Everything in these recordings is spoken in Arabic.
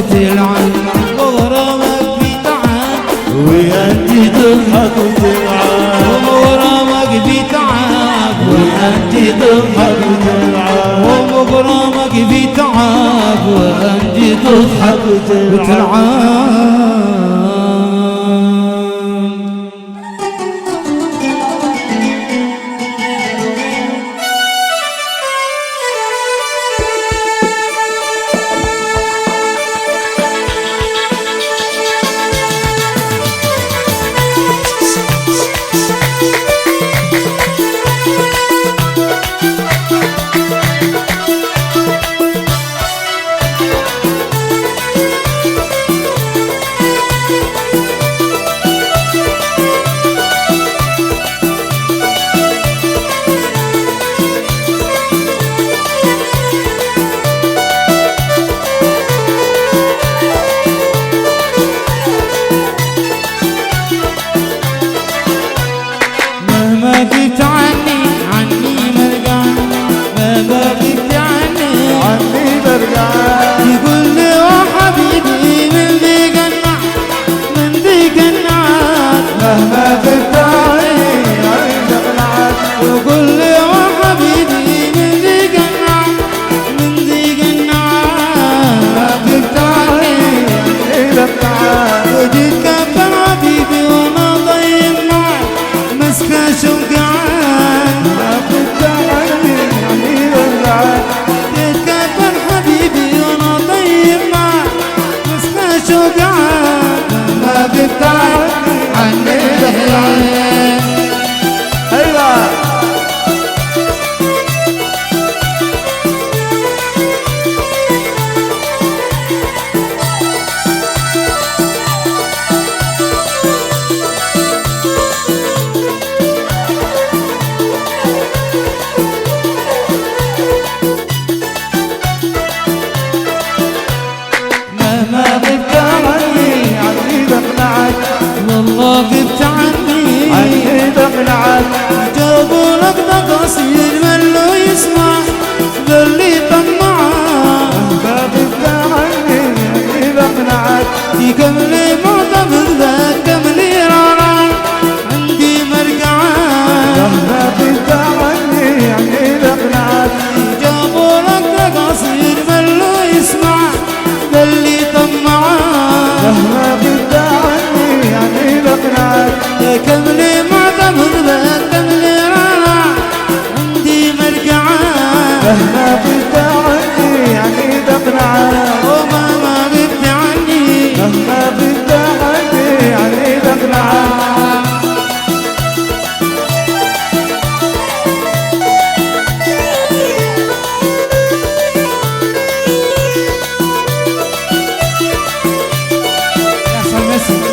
وتلعب وغرامك بيتعب وانت تضحك وتلعب وغرامك بيتعب وانت تضحك وتلعب وغرامك بيتعب وانت تضحك وتلعب. غبت عني عني تقلعت جابوا لك تقاصير من لو يسمع ذلي طمعا غبت عني عني تقلعت كملي معتمد ذاك كملي رارا عندي مرقعة غبت عني عني تقلعت جابوا لك تقاصير من لو يسمع ذلي طمعا كملي معتمد ذاك كملي رارا عندي مرقعة مهما غبت عني يعني تقنعت ومهما غبت عني مهما غبت عني يعني تقنعت يا سلام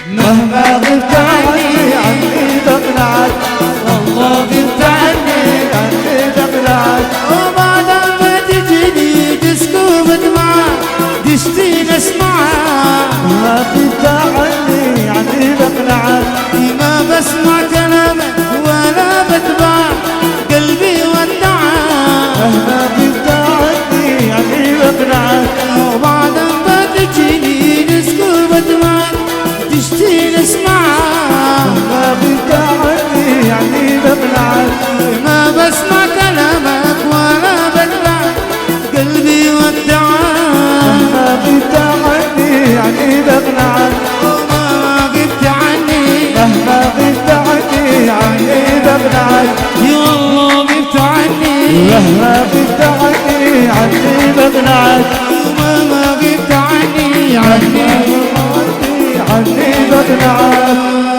مهما غبت عني تقلعت والله غبت عني تقلعت وبعد ما تجيني تسكب دمعة تشتي نسمعها ما غبت عني تقلعت ما بسمع كلامك ولا بتبع قلبي ودعها مهما غبت عني تقلعت وبعد ما تجيني تسكب دمعة تشتي نسمعها ما غبت عني تقلعت ما بسمع كلامك ولا بتبع قلبي ودعها ما غبت عني تقلعت وما غبت عني مهما غبت عني تقلعت يا والله غبت عني مهما غبت عني تقلعت وما غبت عني تقلعت